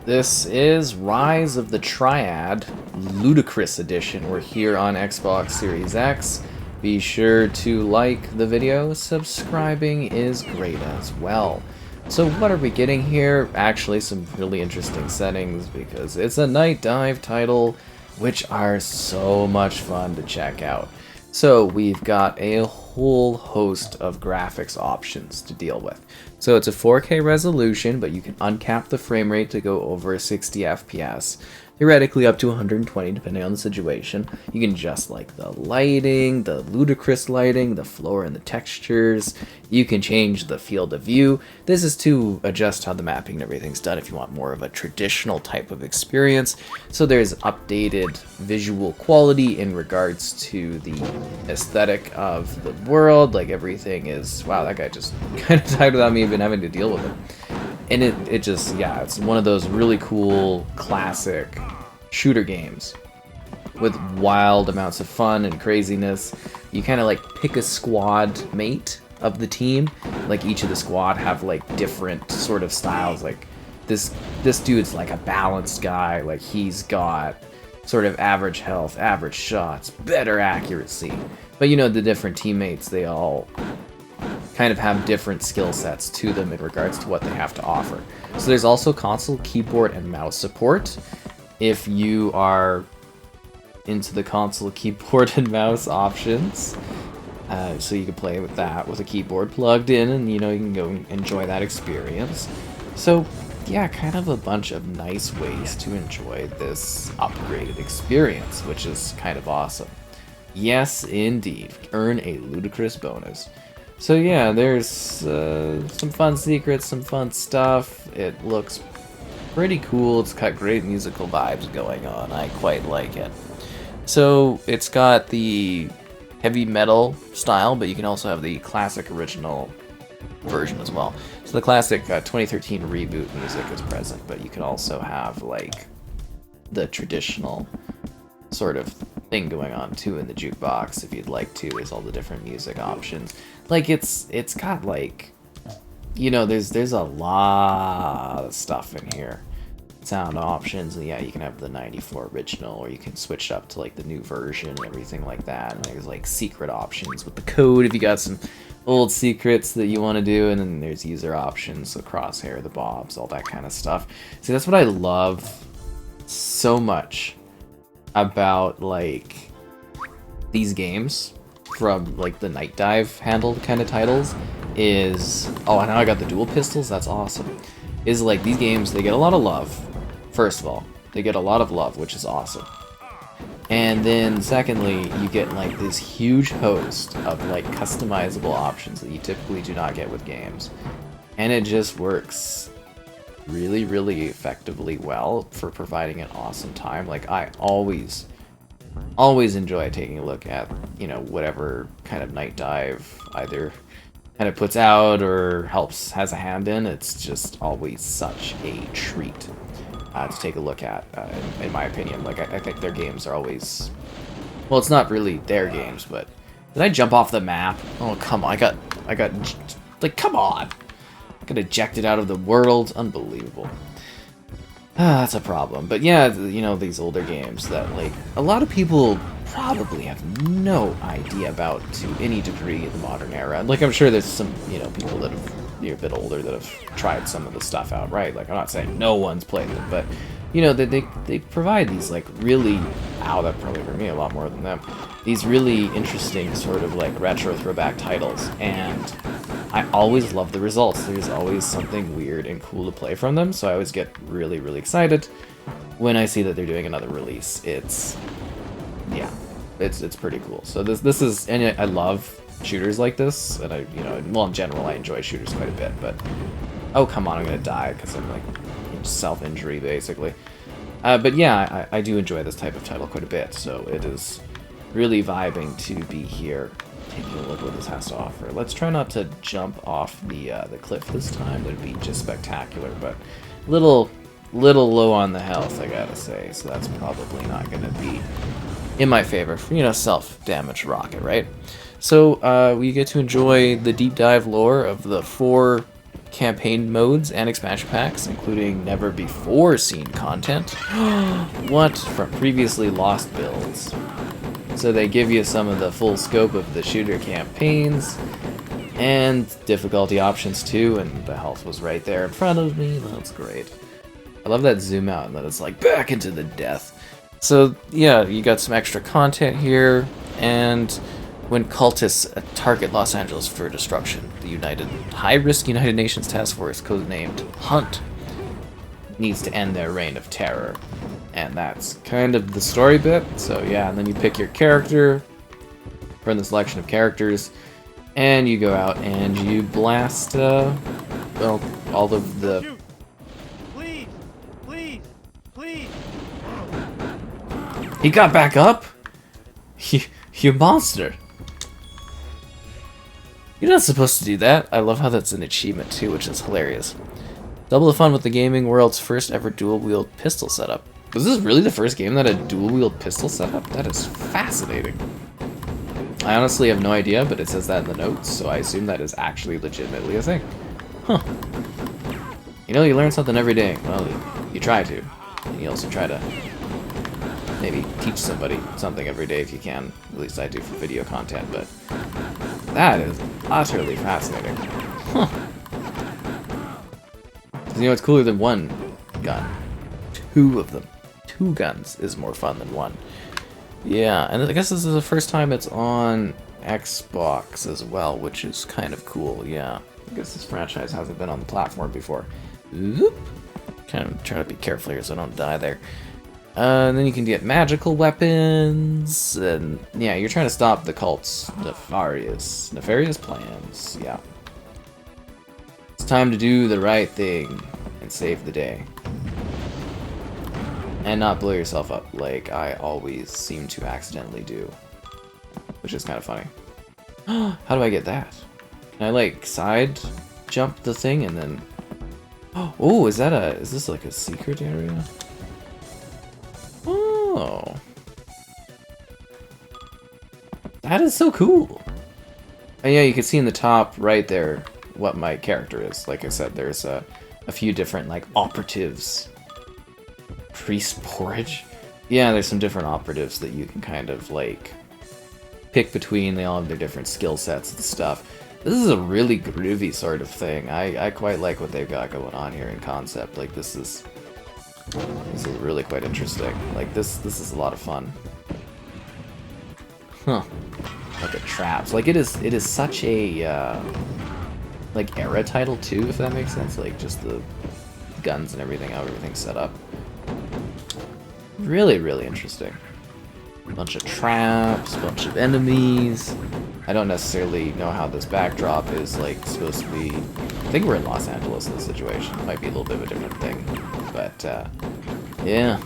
This is Rise of the Triad, Ludicrous Edition. We're here on Xbox Series X. Be sure to like the video. Subscribing is great as well. So what are we getting here? Actually, some really interesting settings because it's a Nightdive title, which are so much fun to check out. So we've got a whole host of graphics options to deal with. So it's a 4K resolution, but you can uncap the frame rate to go over 60 FPS. Theoretically up to 120 depending on the situation. You can adjust like the lighting, the ludicrous lighting, the floor and the textures. You can change the field of view. This is to adjust how the mapping and everything's done if you want more of a traditional type of experience. So there's updated visual quality in regards to the aesthetic of the world. Like everything is, wow, that guy just kind of died without me even having to deal with it. And it just, yeah, it's one of those really cool, classic shooter games with wild amounts of fun and craziness. You kind of like pick a squad mate of the team. Like each of the squad have like different sort of styles. Like this dude's like a balanced guy. Like he's got sort of average health, average shots, better accuracy. But you know, the different teammates, they all kind of have different skill sets to them in regards to what they have to offer. So there's also console, keyboard, and mouse support. If you are into the console, keyboard, and mouse options, so you can play with that with a keyboard plugged in, and you know, you can go enjoy that experience. So yeah, kind of a bunch of nice ways to enjoy this upgraded experience, which is kind of awesome. Yes, indeed. Earn a ludicrous bonus. So yeah, there's some fun secrets, some fun stuff. It looks pretty cool. It's got great musical vibes going on. I quite like it. So it's got the heavy metal style, but you can also have the classic original version as well. So the classic 2013 reboot music is present, but you can also have like the traditional sort of thing going on too in the jukebox if you'd like to. There's all the different music options. Like it's got like, you know, there's a lot of stuff in here. Sound options, and yeah, you can have the 94 original, or you can switch up to like the new version and everything like that. And there's like secret options with the code if you got some old secrets that you want to do, and then there's user options, the crosshair, the bobs, all that kind of stuff. See, that's what I love so much about like these games from like the Nightdive handled kind of titles is, oh, and now I got the dual pistols, that's awesome, is like these games, they get a lot of love. First of all, they get a lot of love, which is awesome. And then secondly, you get like this huge host of like customizable options that you typically do not get with games. And it just works really, really effectively well for providing an awesome time. Like I always enjoy taking a look at, you know, whatever kind of Nightdive either kind of puts out or has a hand in. It's just always such a treat to take a look at, in my opinion. Like I think their games are always, well, it's not really their games, but did I jump off the map? Oh come on, I got like, come on, I got ejected out of the world. Unbelievable. That's a problem. But yeah, you know, these older games that like a lot of people probably have no idea about to any degree in the modern era. Like I'm sure there's some, you know, people that have, you're a bit older that have tried some of the stuff out, right? Like I'm not saying no one's played it, but you know, they provide these like really, ow, that probably hurt me a lot more than them. These really interesting sort of like retro throwback titles, and I always love the results. There's always something weird and cool to play from them, so I always get really, really excited when I see that they're doing another release. It's, yeah, it's pretty cool. So this is, and I love shooters like this, and I, you know, well, in general, I enjoy shooters quite a bit, but, oh, come on, I'm gonna die, because I'm, like, self-injury, basically. But yeah, I do enjoy this type of title quite a bit, so it is really vibing to be here, taking a look what this has to offer. Let's try not to jump off the cliff this time. That'd be just spectacular, but little low on the health, I gotta say, so that's probably not gonna be in my favor. You know, self-damage rocket, right? So we get to enjoy the deep dive lore of the 4 campaign modes and expansion packs, including never-before-seen content. What? From previously lost builds. So they give you some of the full scope of the shooter campaigns, and difficulty options too, and the health was right there in front of me. That's great. I love that zoom out and that it's like back into the death. So yeah, you got some extra content here, and when cultists target Los Angeles for destruction, the high-risk United Nations Task Force, codenamed Hunt, needs to end their reign of terror. And that's kind of the story bit. So yeah, and then you pick your character from the selection of characters, and you go out and you blast, well, all of the... Please! Please! Please! He got back up? You monster. You're not supposed to do that. I love how that's an achievement too, which is hilarious. Double the fun with the gaming world's first ever dual-wield pistol setup. Was this really the first game that had dual-wield pistol setup? That is fascinating. I honestly have no idea, but it says that in the notes, so I assume that is actually legitimately a thing. Huh. You know, you learn something every day. Well, you try to. And you also try to maybe teach somebody something every day if you can. At least I do for video content, but that is utterly fascinating. Huh. You know, it's cooler than one gun. Two of them. 2 guns is more fun than one. Yeah, and I guess this is the first time it's on Xbox as well, which is kind of cool, yeah. I guess this franchise hasn't been on the platform before. Oop. Kind of trying to be careful here so I don't die there. And then you can get magical weapons, and yeah, you're trying to stop the cult's nefarious plans, yeah. It's time to do the right thing and save the day. And not blow yourself up like I always seem to accidentally do. Which is kind of funny. How do I get that? Can I like side jump the thing and then... Oh, is this like a secret area? Oh. That is so cool. And yeah, you can see in the top right there what my character is. Like I said, there's a few different like operatives. Priest porridge? Yeah, there's some different operatives that you can kind of like pick between. They all have their different skill sets and stuff. This is a really groovy sort of thing. I quite like what they've got going on here in concept. Like this is really quite interesting. Like this is a lot of fun. Huh. Like a traps. Like it is such a like era title too, if that makes sense. Like just the guns and everything, how everything's set up. Really, really interesting. A bunch of traps, a bunch of enemies. I don't necessarily know how this backdrop is like supposed to be. I think we're in Los Angeles in this situation. It might be a little bit of a different thing. But yeah,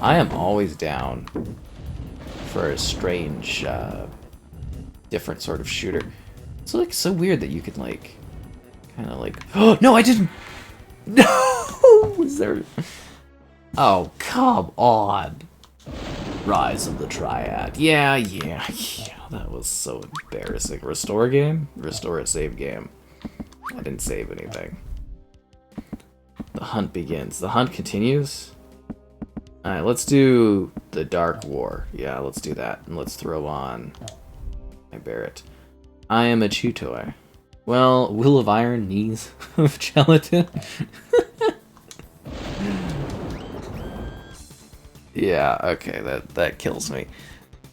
I am always down for a strange, different sort of shooter. It's like so weird that you can like, kind of like, oh no, I didn't. No, was there? Oh, come on. Rise of the Triad. Yeah, that was so embarrassing. Restore game? Restore a save game. I didn't save anything. The hunt begins. The hunt continues? Alright, let's do the Dark War. Yeah, let's do that. And let's throw on my Barrett. I am a chew toy. Well, will of iron, knees of gelatin? Yeah, okay, that kills me.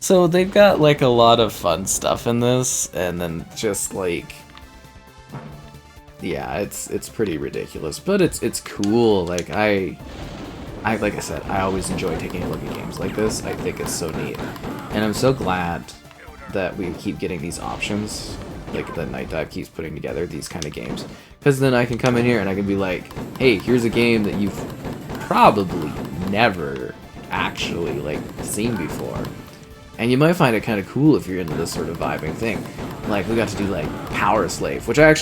So they've got like a lot of fun stuff in this, and then just like, yeah, it's pretty ridiculous, but it's cool. Like like I said, I always enjoy taking a look at games like this. I think it's so neat, and I'm so glad that we keep getting these options, like that Nightdive keeps putting together these kind of games, because then I can come in here and I can be like, hey, here's a game that you've probably never actually like seen before, and you might find it kind of cool if you're into this sort of vibing thing. Like we got to do like Power Slave, which I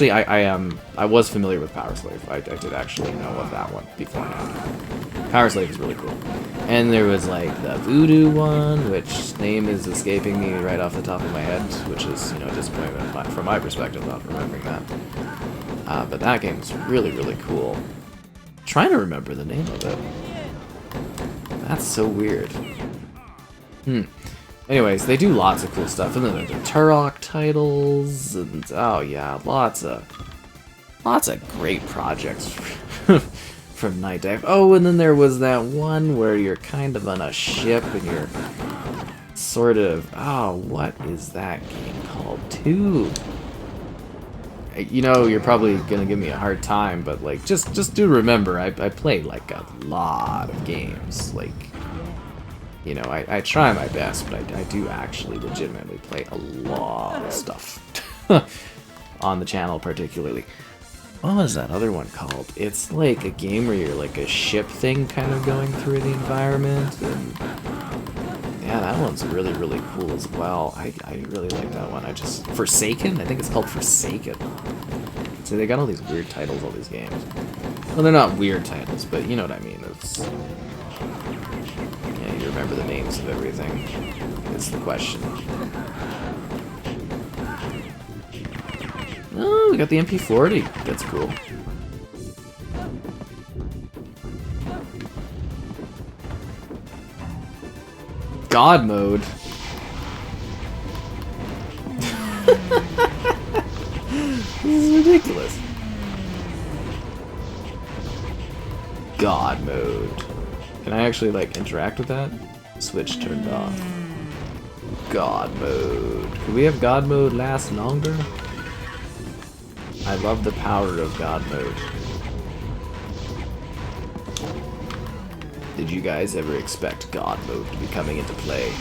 was familiar with Power Slave. I did actually know of that one beforehand. Power Slave is really cool. And there was like the Voodoo one, which name is escaping me right off the top of my head, which is, you know, a disappointment from my perspective, not remembering that. But that game was really, really cool. Trying to remember the name of it. That's so weird. Anyways, they do lots of cool stuff, and then the Turok titles, and oh yeah, lots of great projects from Nightdive. Oh, and then there was that one where you're kind of on a ship and you're sort of, oh, what is that game called too? You know, you're probably gonna give me a hard time, but like, just do remember, I played like a lot of games, like. You know, I try my best, but I do actually legitimately play a lot of stuff on the channel, particularly. What was that other one called? It's like a game where you're like a ship thing kind of going through the environment, and yeah, that one's really, really cool as well. I really like that one. Forsaken? I think it's called Forsaken. So they got all these weird titles, all these games. Well, they're not weird titles, but you know what I mean. It's... Yeah, you remember the names of everything, is the question. Oh, we got the MP40. That's cool. God mode. This is ridiculous. God mode. Can I actually, like, interact with that? Switch turned off. God mode. Could we have God mode last longer? I love the power of God mode. Did you guys ever expect God mode to be coming into play?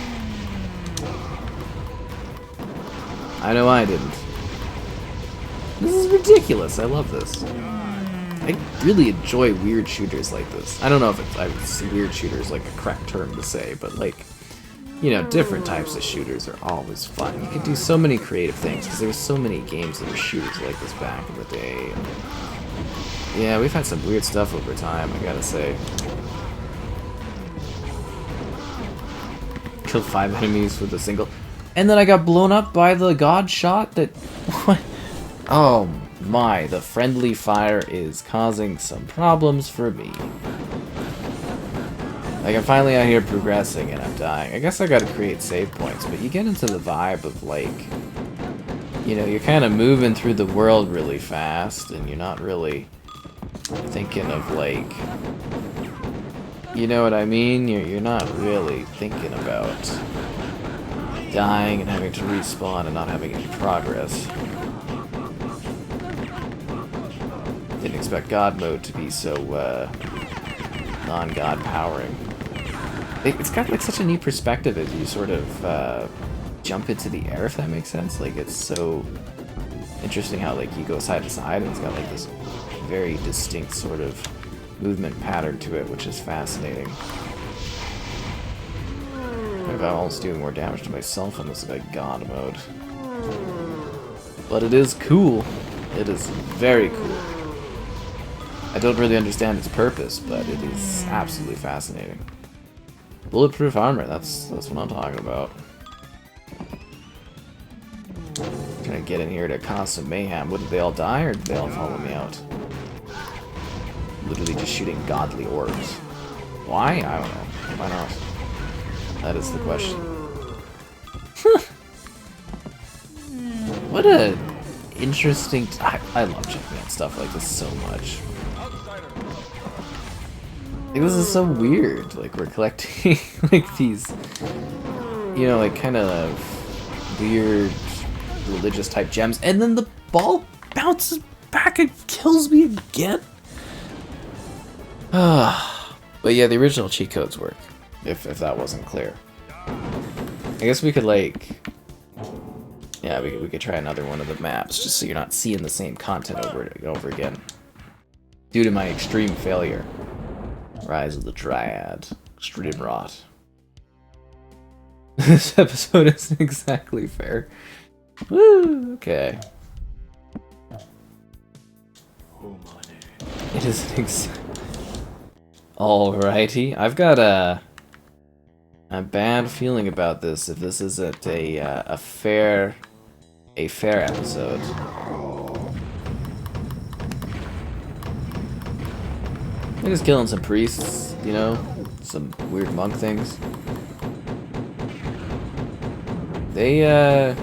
I know I didn't. This is ridiculous. I love this. I really enjoy weird shooters like this. I don't know if it's weird shooters like a correct term to say, but like, you know, different types of shooters are always fun. You can do so many creative things because there were so many games that were shooters like this back in the day. And yeah, we've had some weird stuff over time, I gotta say. Killed 5 enemies with a single, and then I got blown up by the god shot that. What? Oh my, the friendly fire is causing some problems for me. Like, I'm finally out here progressing and I'm dying. I guess I gotta create save points, but you get into the vibe of, like, you know, you're kind of moving through the world really fast, and you're not really thinking of, like, you know what I mean? You're not really thinking about dying and having to respawn and not having any progress. Didn't expect God mode to be so non-God powering. It's got like such a neat perspective as you sort of jump into the air, if that makes sense. Like, it's so interesting how like you go side to side, and it's got like this very distinct sort of movement pattern to it, which is fascinating. If I'm almost doing more damage to myself on this like God mode. But it is cool. It is very cool. I don't really understand its purpose, but it is absolutely fascinating. Bulletproof armor, that's what I'm talking about. Trying to get in here to cause some mayhem. Did they all die, or did they all follow me out? Literally just shooting godly orbs. Why? I don't know. Why not? That is the question. What a interesting... I love checking out stuff like this so much. Like, this is so weird. Like, we're collecting like these, you know, like kind of weird religious type gems, and then the ball bounces back and kills me again. But yeah, the original cheat codes work, if that wasn't clear. I guess we could like, yeah, we could try another one of the maps, just so you're not seeing the same content over and over again. Due to my extreme failure. Rise of the Triad. Extreme ROTT. This episode isn't exactly fair. Woo, okay. It isn't alrighty. I've got a bad feeling about this if this isn't a fair episode. I'm just killing some priests, you know? Some weird monk things. They,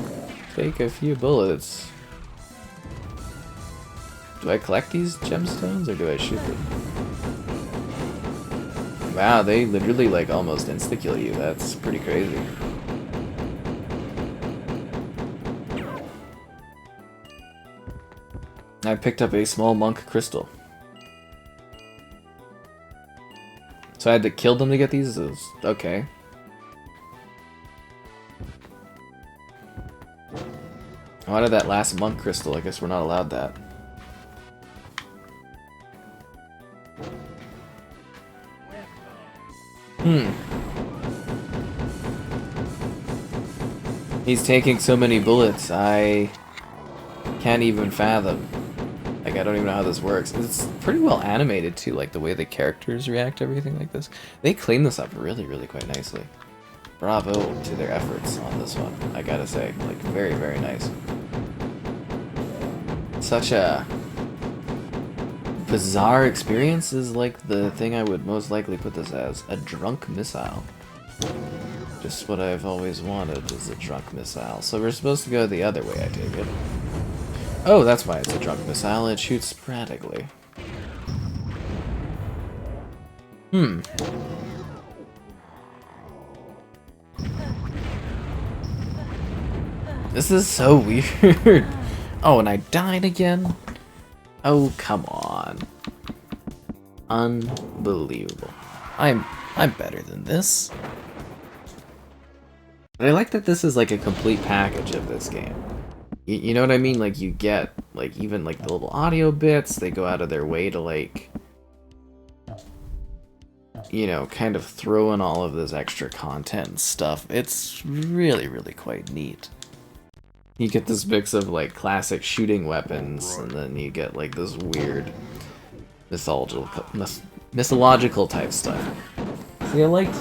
take a few bullets. Do I collect these gemstones, or do I shoot them? Wow, they literally, like, almost insta-kill you. That's pretty crazy. I picked up a small monk crystal. So I had to kill them to get these? Okay. I wanted that last monk crystal. I guess we're not allowed that. He's taking so many bullets, I can't even fathom. Like, I don't even know how this works. It's pretty well animated, too, like, the way the characters react to everything like this. They clean this up really, really quite nicely. Bravo to their efforts on this one, I gotta say. Like, very, very nice. Such a bizarre experience is, like, the thing I would most likely put this as. A drunk missile. Just what I've always wanted is a drunk missile. So we're supposed to go the other way, I take it. Oh, that's why it's a drunk missile. It shoots sporadically. This is so weird. Oh, and I died again? Oh, come on. Unbelievable. I'm better than this. But I like that this is like a complete package of this game. You know what I mean? Like, you get, like, even, like, the little audio bits, they go out of their way to, like, you know, kind of throw in all of this extra content and stuff. It's really, really quite neat. You get this mix of, like, classic shooting weapons, and then you get, like, this weird mythological type stuff. See, I liked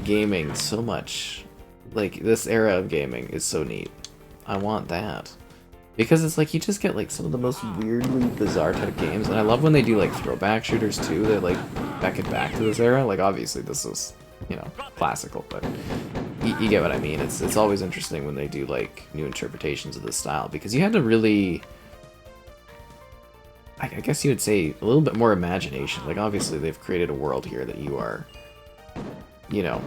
gaming so much. Like, this era of gaming is so neat. I want that. Because it's like, you just get, like, some of the most weirdly bizarre type games, and I love when they do, like, throwback shooters, too. They, like, beckon back to this era. Like, obviously, this is, you know, classical, but you get what I mean. It's always interesting when they do, like, new interpretations of this style, because you had to really, I guess you would say, a little bit more imagination. Like, obviously, they've created a world here that you are, you know,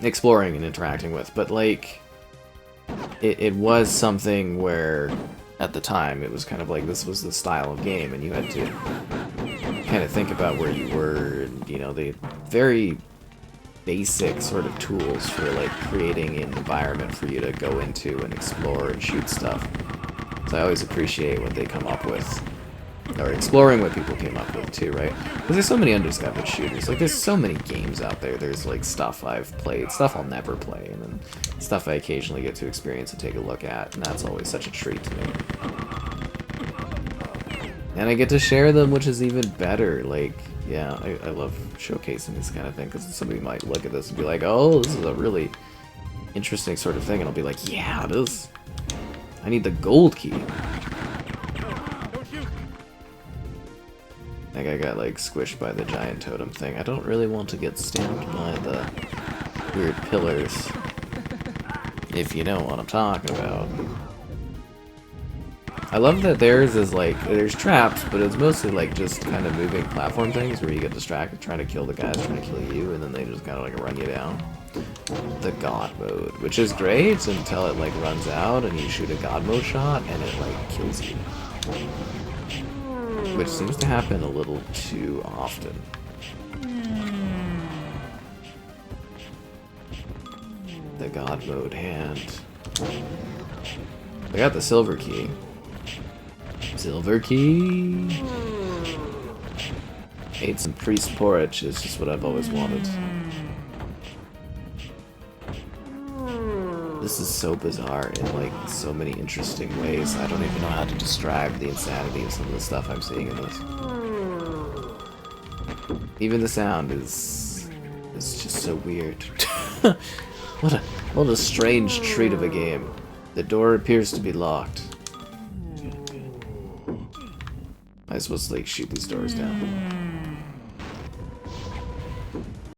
exploring and interacting with, but, like, it was something where, at the time, it was kind of like, this was the style of game, and you had to kind of think about where you were, and, you know, the very basic sort of tools for, like, creating an environment for you to go into and explore and shoot stuff. So I always appreciate what they come up with. Or exploring what people came up with, too, right? Because there's so many undiscovered shooters. Like, there's so many games out there. There's, like, stuff I've played, stuff I'll never play, and then stuff I occasionally get to experience and take a look at, and that's always such a treat to me. And I get to share them, which is even better. Like, yeah, I love showcasing this kind of thing, because somebody might look at this and be like, oh, this is a really interesting sort of thing, and I'll be like, yeah, it is. I need the gold key. I think I got, like, squished by the giant totem thing. I don't really want to get stamped by the weird pillars, if you know what I'm talking about. I love that theirs is, like, there's traps, but it's mostly, like, just kind of moving platform things where you get distracted trying to kill the guys trying to kill you, and then they just kind of, like, run you down. The God mode, which is great until it, like, runs out and you shoot a God mode shot and it, like, kills you. Which seems to happen a little too often. The God mode hand. I got the silver key. Silver key! Ate some priest porridge is just what I've always wanted. This is so bizarre in, like, so many interesting ways. I don't even know how to describe the insanity of some of the stuff I'm seeing in this. Even the sound is just so weird. What a strange treat of a game. The door appears to be locked. Am I supposed to, like, shoot these doors down?